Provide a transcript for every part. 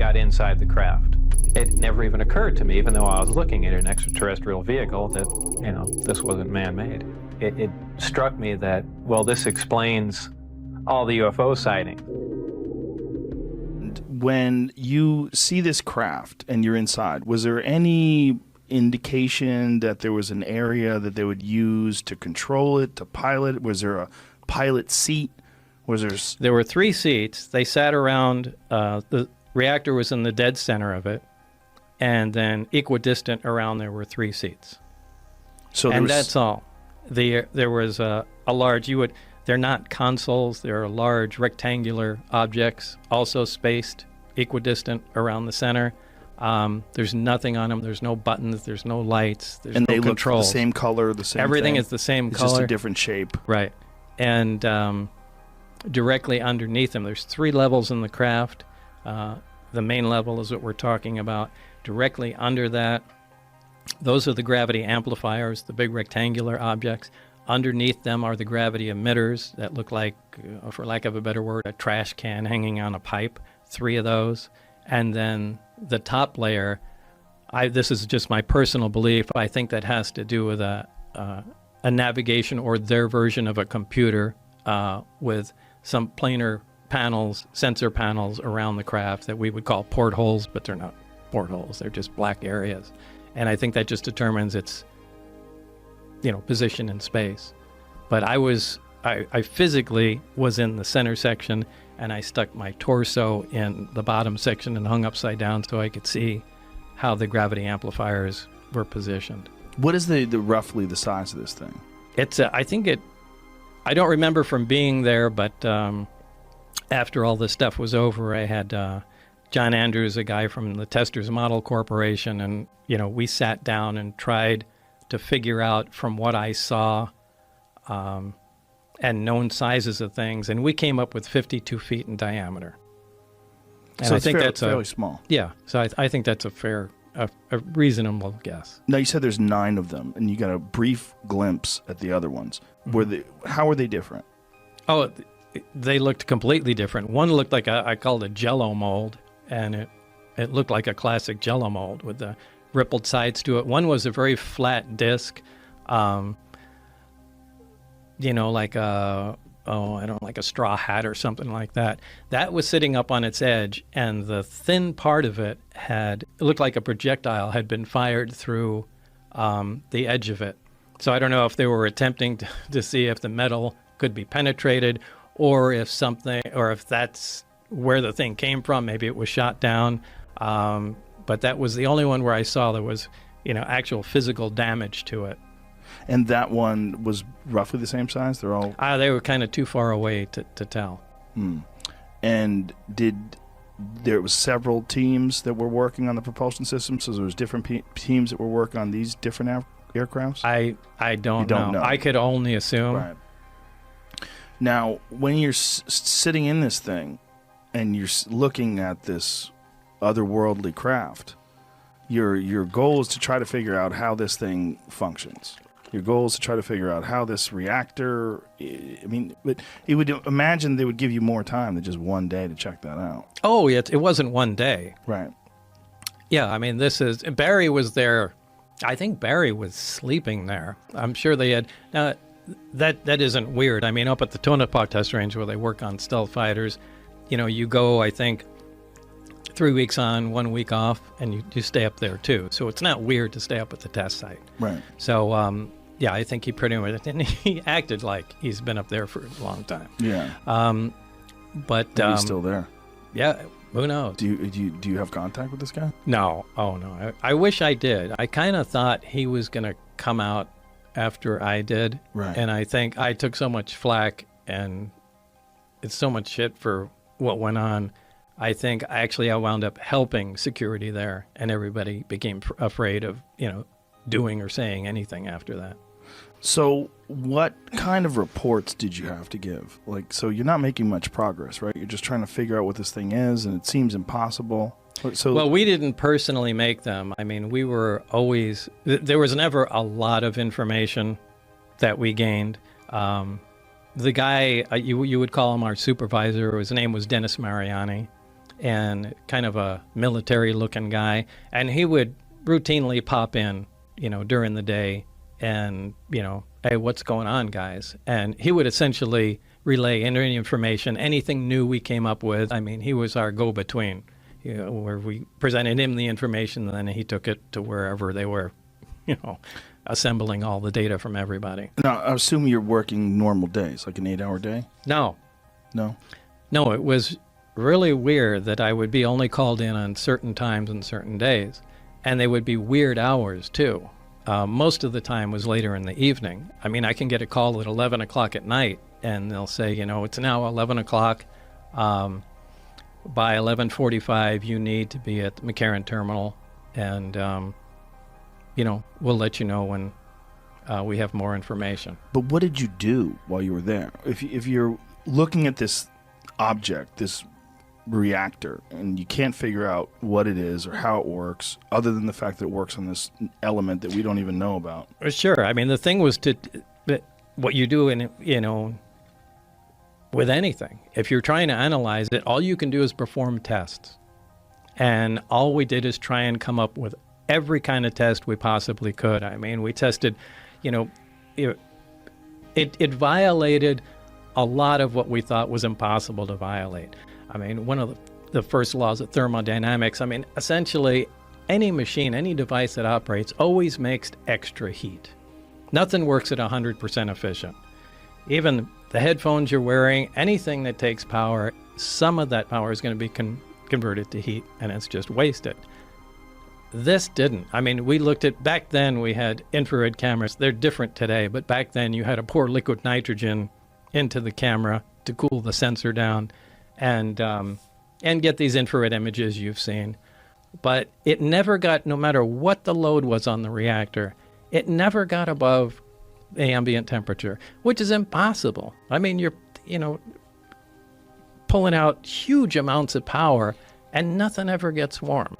got inside the craft. It never even occurred to me, even though I was looking at an extraterrestrial vehicle, that, you know, this wasn't man-made. It struck me that, well, this explains all the UFO sightings. When you see this craft and you're inside, was there any indication that there was an area that they would use to control it, to pilot it? Was there a pilot seat? There were 3 seats. They sat around, the reactor was in the dead center of it, and then equidistant around there were 3 seats. That's all. There was a large, they're not consoles, they're large rectangular objects, also spaced equidistant around the center. There's nothing on them. There's no buttons. There's no lights. There's no controls. Look the same color, the same Everything thing. is the same it's color. It's just a different shape. Right. And directly underneath them, there's 3 levels in the craft. The main level is what we're talking about. Directly under that, those are the gravity amplifiers, the big rectangular objects. Underneath them are the gravity emitters that look like, for lack of a better word, a trash can hanging on a pipe. 3 of those. And then the top layer, this is just my personal belief, I think that has to do with a navigation or their version of a computer with some planar panels, sensor panels around the craft that we would call portholes, but they're not portholes, they're just black areas. And I think that just determines its, position in space. But I physically was in the center section, and I stuck my torso in the bottom section and hung upside down so I could see how the gravity amplifiers were positioned. What is the roughly the size of this thing? I don't remember from being there, but after all this stuff was over, I had John Andrews, a guy from the Testers Model Corporation, and we sat down and tried to figure out from what I saw and known sizes of things, and we came up with 52 feet in diameter. And so I think that's fairly small. Yeah, so I think that's a reasonable guess. Now, you said there's 9 of them, and you got a brief glimpse at the other ones. How were they different? Oh, they looked completely different. One looked like I called a Jell-O mold, and it looked like a classic Jell-O mold with the rippled sides to it. One was a very flat disc, like a straw hat or something like that. That was sitting up on its edge, and the thin part of it looked like a projectile had been fired through the edge of it. So I don't know if they were attempting to see if the metal could be penetrated, or if that's where the thing came from. Maybe it was shot down. But that was the only one where I saw there was, actual physical damage to it. And that one was roughly the same size? They're all... They were kind of too far away to tell. And there was several teams that were working on the propulsion system, so there was different teams that were working on these different aircrafts? I don't know. I could only assume. Right. Now, when you're sitting in this thing and you're looking at this otherworldly craft, your goal is to try to figure out how this thing functions. Your goal is to try to figure out how this reactor, but you would imagine they would give you more time than just one day to check that out. Oh, it wasn't one day. Right. Yeah, Barry was there. I think Barry was sleeping there. I'm sure they had. Now, that isn't weird. Up at the Tonopah test range where they work on stealth fighters, you go, I think, 3 weeks on, 1 week off, and you stay up there too. So it's not weird to stay up at the test site. Right. So, I think he pretty much, and he acted like he's been up there for a long time. Yeah. But he's still there. Yeah. Who knows? Do you have contact with this guy? No. Oh no. I wish I did. I kind of thought he was going to come out after I did. Right. And I think I took so much flack and it's so much shit for what went on. I think I wound up helping security there, and everybody became afraid of, doing or saying anything after that. So what kind of reports did you have to give? So you're not making much progress, right? You're just trying to figure out what this thing is, and it seems impossible. Well, we didn't personally make them. We were always, there was never a lot of information that we gained. The guy, you would call him our supervisor, his name was Dennis Mariani. and kind of a military-looking guy, and he would routinely pop in, during the day and, hey, what's going on, guys? And he would essentially relay any information, anything new we came up with. I mean, he was our go-between, where we presented him the information, and then he took it to wherever they were, assembling all the data from everybody. Now, I assume you're working normal days, like an 8-hour day? No. No? No, it was really weird that I would be only called in on certain times and certain days, and they would be weird hours, too. Most of the time was later in the evening. I mean, I can get a call at 11 o'clock at night, and they'll say, it's now 11 o'clock. By 11:45, you need to be at the McCarran terminal, and, we'll let you know when we have more information. But what did you do while you were there? If you're looking at this object, this reactor, and you can't figure out what it is or how it works, other than the fact that it works on this element that we don't even know about. Sure. I mean, the thing was what you do with anything. If you're trying to analyze it, all you can do is perform tests. And all we did is try and come up with every kind of test we possibly could. I mean, we tested, it violated a lot of what we thought was impossible to violate. I mean, one of the first laws of thermodynamics, essentially any machine, any device that operates always makes extra heat. Nothing works at 100% efficient. Even the headphones you're wearing, anything that takes power, some of that power is going to be converted to heat, and it's just wasted. This didn't. I mean, we looked at, back then we had infrared cameras. They're different today, but back then you had to pour liquid nitrogen into the camera to cool the sensor down and get these infrared images you've seen. But it never got, no matter what the load was on the reactor, it never got above the ambient temperature, which is impossible. I mean, you're, pulling out huge amounts of power and nothing ever gets warm.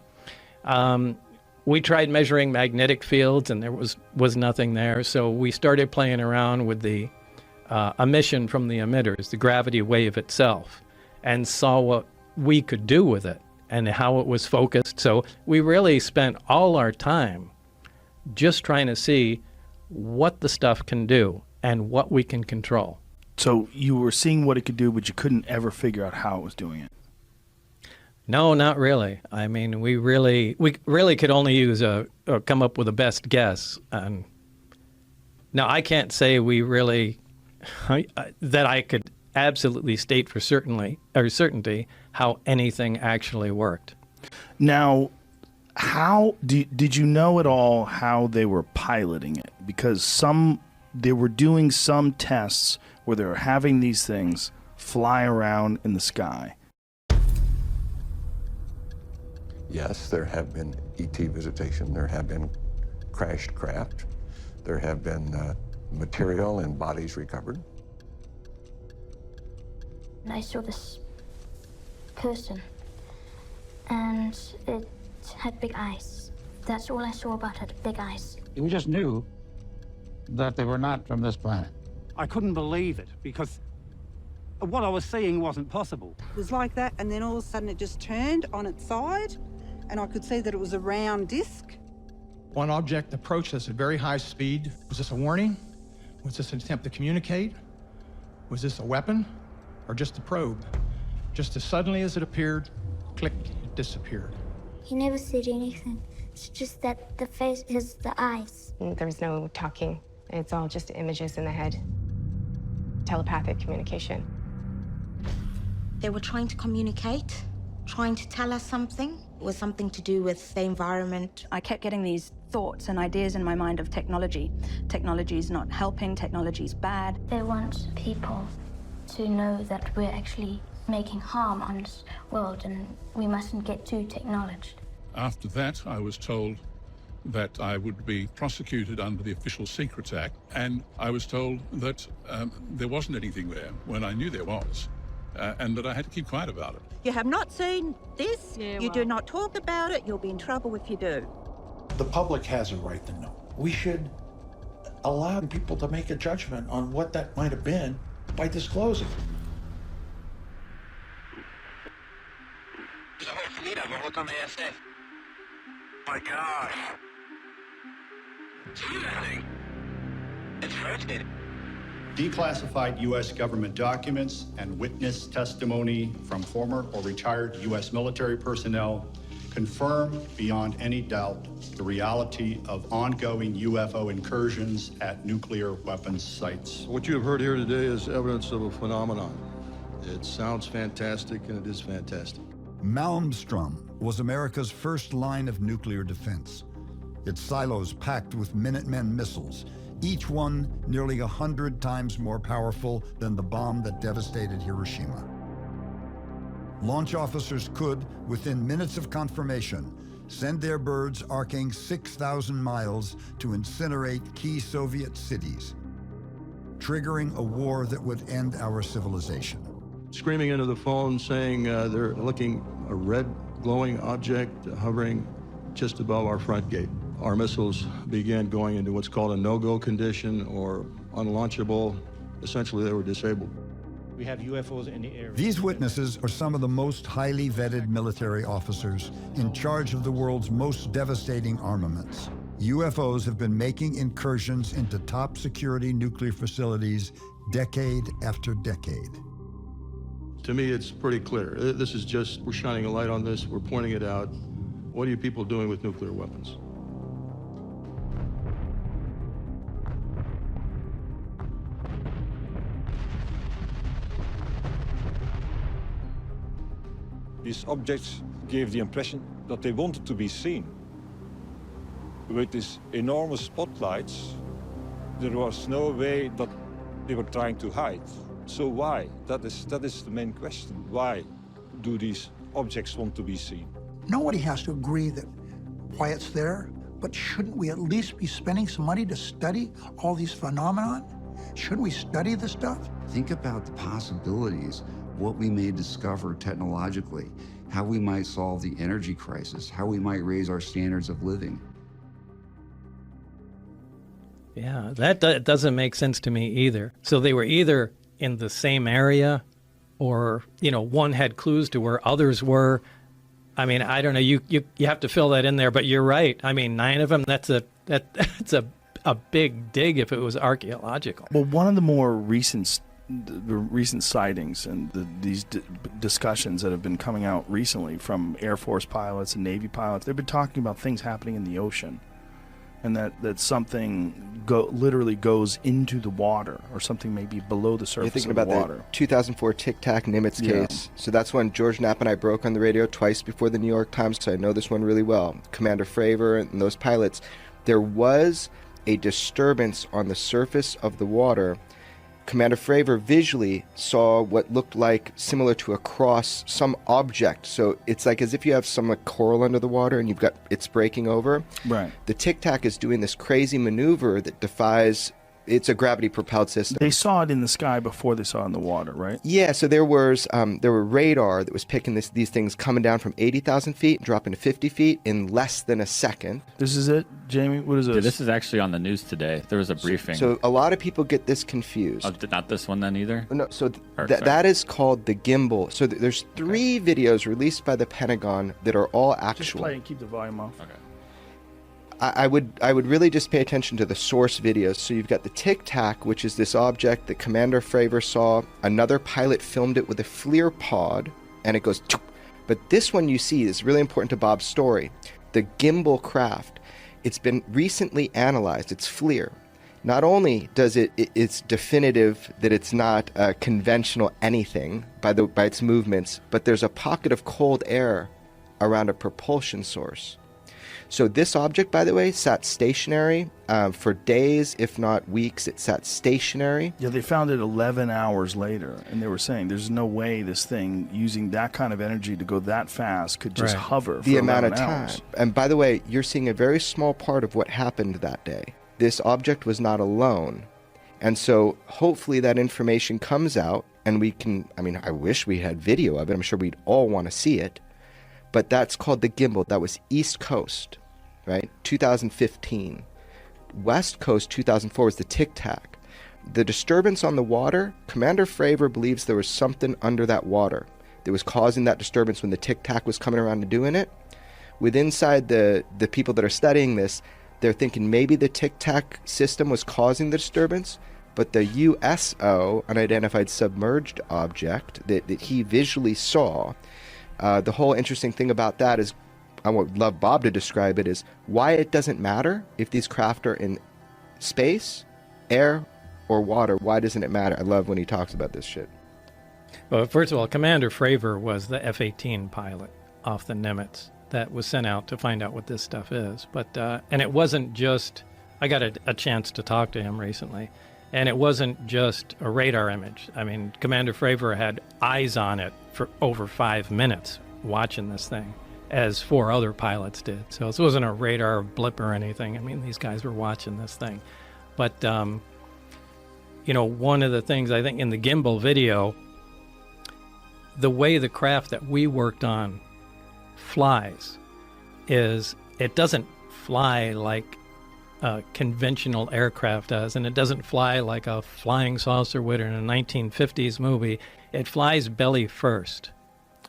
We tried measuring magnetic fields and there was nothing there. So we started playing around with the emission from the emitters, the gravity wave itself, and saw what we could do with it and how it was focused. So we really spent all our time just trying to see what the stuff can do and what we can control. So you were seeing what it could do, but you couldn't ever figure out how it was doing it. No, not really. I mean, we really could only use come up with a best guess. And now I can't say we really that I could absolutely state for certainty how anything actually worked. Now, how did you know at all how they were piloting it? Because they were doing some tests where they were having these things fly around in the sky. Yes, there have been ET visitation. There have been crashed craft. There have been material and bodies recovered. I saw this person, and it had big eyes. That's all I saw about it, big eyes. We just knew that they were not from this planet. I couldn't believe it, because what I was seeing wasn't possible. It was like that, and then all of a sudden it just turned on its side, and I could see that it was a round disc. One object approached us at very high speed. Was this a warning? Was this an attempt to communicate? Was this a weapon? Or just a probe? Just as suddenly as it appeared, click, it disappeared. He never said anything. It's just that the face is the eyes. There was no talking. It's all just images in the head. Telepathic communication. They were trying to communicate, trying to tell us something. It was something to do with the environment. I kept getting these thoughts and ideas in my mind of technology. Technology is not helping, technology is bad. They want people to know that we're actually making harm on this world and we mustn't get too technologized. After that, I was told that I would be prosecuted under the Official Secrets Act, and I was told that there wasn't anything there when I knew there was, and that I had to keep quiet about it. You have not seen this, you do not talk about it, you'll be in trouble if you do. The public has a right to know. We should allow people to make a judgment on what that might have been by disclosing. Mira, look on the SF. My God. See that thing? It's rotating. Declassified U.S. government documents and witness testimony from former or retired U.S. military personnel confirm beyond any doubt the reality of ongoing UFO incursions at nuclear weapons sites. What you have heard here today is evidence of a phenomenon. It sounds fantastic, and it is fantastic. Malmstrom was America's first line of nuclear defense. Its silos packed with Minutemen missiles, each one nearly 100 times more powerful than the bomb that devastated Hiroshima. Launch officers could, within minutes of confirmation, send their birds arcing 6,000 miles to incinerate key Soviet cities, triggering a war that would end our civilization. Screaming into the phone saying they're looking a red glowing object hovering just above our front gate. Our missiles began going into what's called a no-go condition or unlaunchable. Essentially, they were disabled. We have UFOs in the area. These witnesses are some of the most highly vetted military officers in charge of the world's most devastating armaments. UFOs have been making incursions into top security nuclear facilities decade after decade. To me, it's pretty clear. This is just, we're shining a light on this, we're pointing it out. What are you people doing with nuclear weapons? These objects gave the impression that they wanted to be seen. With these enormous spotlights, there was no way that they were trying to hide. So why? That is the main question. Why do these objects want to be seen? Nobody has to agree that why it's there, but shouldn't we at least be spending some money to study all these phenomena? Shouldn't we study this stuff? Think about the possibilities, what we may discover technologically, how we might solve the energy crisis, how we might raise our standards of living. Yeah, that doesn't make sense to me either. So they were either in the same area or, one had clues to where others were. I mean, I don't know. You have to fill that in there, but you're right. I mean, 9 of them, that's a big dig if it was archaeological. Well, one of the more recent sightings and these discussions that have been coming out recently from Air Force pilots and Navy pilots, they've been talking about things happening in the ocean, and that something literally goes into the water, or something maybe below the surface You're thinking of the about water. the 2004 Tic Tac Nimitz case. So that's when George Knapp and I broke on the radio twice before the New York Times, so I know this one really well. Commander Fravor and those pilots. There was a disturbance on the surface of the water. Commander Fravor visually saw what looked like similar to a cross, some object. So it's like as if you have some coral under the water and you've got it's breaking over. Right. The Tic Tac is doing this crazy maneuver that defies. It's a gravity-propelled system. They saw it in the sky before they saw it in the water, right? Yeah, so there were radar that was picking these things coming down from 80,000 feet and dropping to 50 feet in less than a second. This is it, Jamie? What is this? Yeah, this is actually on the news today. There was a briefing. So a lot of people get this confused. Oh, not this one then either? No, so that is called the gimbal. So there's 3 videos released by the Pentagon that are all actual. Just play and keep the volume off. Okay. I would really just pay attention to the source videos. So you've got the Tic Tac, which is this object that Commander Fravor saw. Another pilot filmed it with a FLIR pod, and it goes. But this one you see is really important to Bob's story. The gimbal craft. It's been recently analyzed. It's FLIR. Not only does it's definitive that it's not conventional anything by its movements, but there's a pocket of cold air around a propulsion source. So this object, by the way, sat stationary for days, if not weeks. It sat stationary. Yeah, they found it 11 hours later, and they were saying there's no way this thing, using that kind of energy to go that fast, could just hover for the amount of 11 time. hours. And by the way, you're seeing a very small part of what happened that day. This object was not alone. And so hopefully that information comes out, and we can, I wish we had video of it. I'm sure we'd all want to see it. But that's called the gimbal. That was East Coast, right? 2015. West Coast, 2004, was the Tic Tac. The disturbance on the water, Commander Fravor believes there was something under that water. that was causing that disturbance when the tic-tac was coming around and doing it. With inside the people that are studying this, they're thinking maybe the tic-tac system was causing the disturbance, but the USO, unidentified submerged object that he visually saw, the whole interesting thing about that is, I would love Bob to describe it, is why it doesn't matter if these craft are in space, air, or water. Why doesn't it matter? I love when he talks about this shit. Well, first of all, Commander Fravor was the F-18 pilot off the Nimitz that was sent out to find out what this stuff is. But and it wasn't just, I got a chance to talk to him recently, and it wasn't just a radar image. I mean, Commander Fravor had eyes on it for over 5 minutes watching this thing, as 4 other pilots did. So this wasn't a radar blip or anything. I mean, these guys were watching this thing. But, you know, one of the things I think in the gimbal video, the way the craft that we worked on flies is it doesn't fly like a conventional aircraft does, and it doesn't fly like a flying saucer would in a 1950s movie. It flies belly first.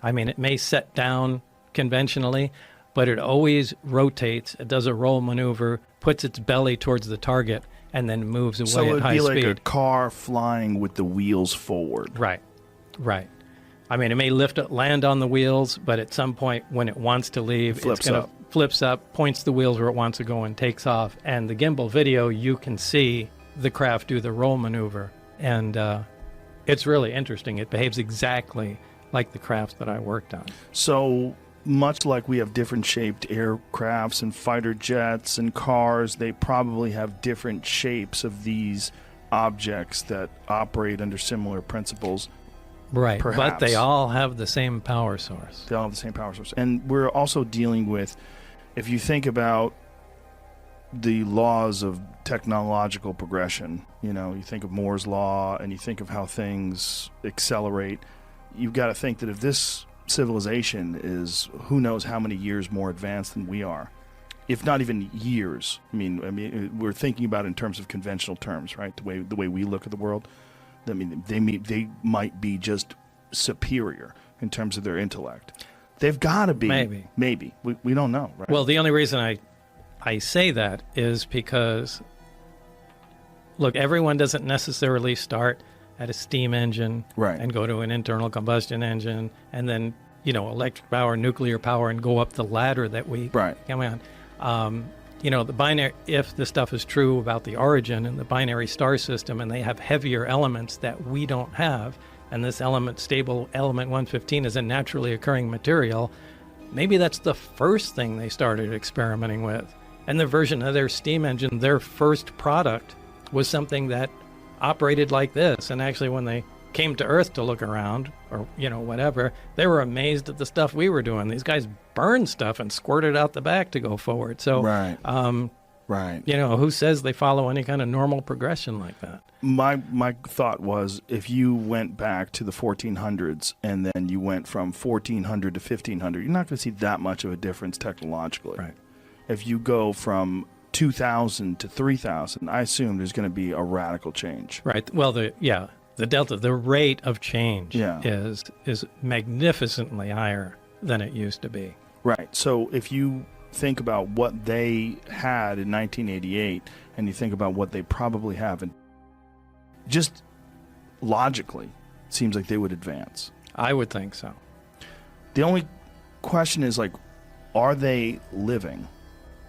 I mean, it may set down conventionally, but it always rotates. It does a roll maneuver, puts its belly towards the target, and then moves away at high speed. So it'd be like a car flying with the wheels forward. Right, right. I mean, it may land on the wheels, but at some point when it wants to leave, it's going to flips up, points the wheels where it wants to go, and takes off. And the gimbal video, you can see the craft do the roll maneuver, and it's really interesting. It behaves exactly like the craft that I worked on. So much like we have different shaped aircrafts and fighter jets and cars, they probably have different shapes of these objects that operate under similar principles. Right, perhaps. But they all have the same power source. They all have the same power source. And we're also dealing with, if you think about the laws of technological progression, you know, you think of Moore's law and you think of how things accelerate, you've got to think that if this civilization is who knows how many years more advanced than we are, if not even years. I mean, we're thinking about it in terms of conventional terms, right? The way we look at the world. I mean, they might be just superior in terms of their intellect. They've got to be. Maybe. We don't know, right? Well, the only reason I say that is because, look, everyone doesn't necessarily start at a steam engine and go to an internal combustion engine and then, you know, electric power, nuclear power, and go up the ladder that we come on. You know, the binary, if this stuff is true about the origin and the binary star system, and they have heavier elements that we don't have, and this stable element 115 is a naturally occurring material, maybe that's the first thing they started experimenting with. And the version of their steam engine, their first product, was something that operated like this. And actually, when they came to Earth to look around, or, you know, whatever, they were amazed at the stuff we were doing. These guys burned stuff and squirted out the back to go forward. So, you know, who says they follow any kind of normal progression like that? My thought was, if you went back to the 1400s and then you went from 1400 to 1500, you're not going to see that much of a difference technologically. Right. If you go from 2000 to 3000, I assume there's going to be a radical change. Right. Well, the delta, the rate of change is magnificently higher than it used to be. Right. So if you think about what they had in 1988 and you think about what they probably have, and just logically, it seems like they would advance. I would think so. The only question is, like, are they living?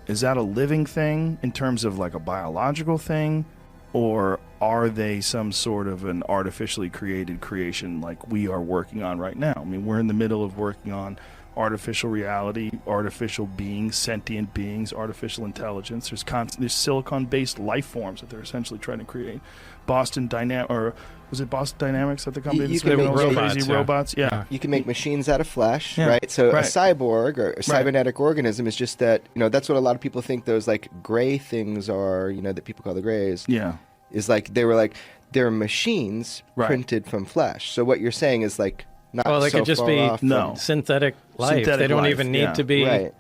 Is that a living thing in terms of like a biological thing? Or are they some sort of an artificially created creation like we are working on right now? I mean, we're in the middle of working on artificial reality, artificial beings, sentient beings, artificial intelligence. There's silicon-based life forms that they're essentially trying to create. Boston Dynamics, or was it Boston Dynamics at the company that's making those crazy robots? Yeah. You can make machines out of flesh, right? So a cyborg or a cybernetic organism is just that, you know, that's what a lot of people think those like gray things are, you know, that people call the grays. Yeah. Is like, they're machines printed from flesh. So what you're saying is like, not well, they so could just far be off synthetic life. They don't even need to be. Right.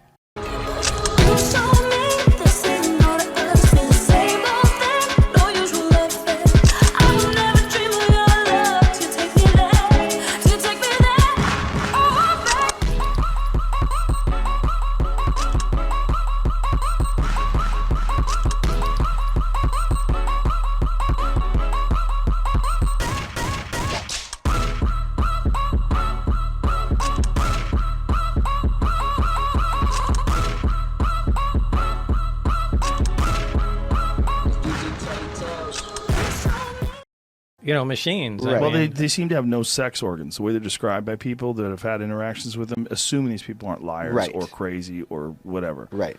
machines. Right. Well, they seem to have no sex organs. The way they're described by people that have had interactions with them, assuming these people aren't liars Right. or crazy or whatever. Right.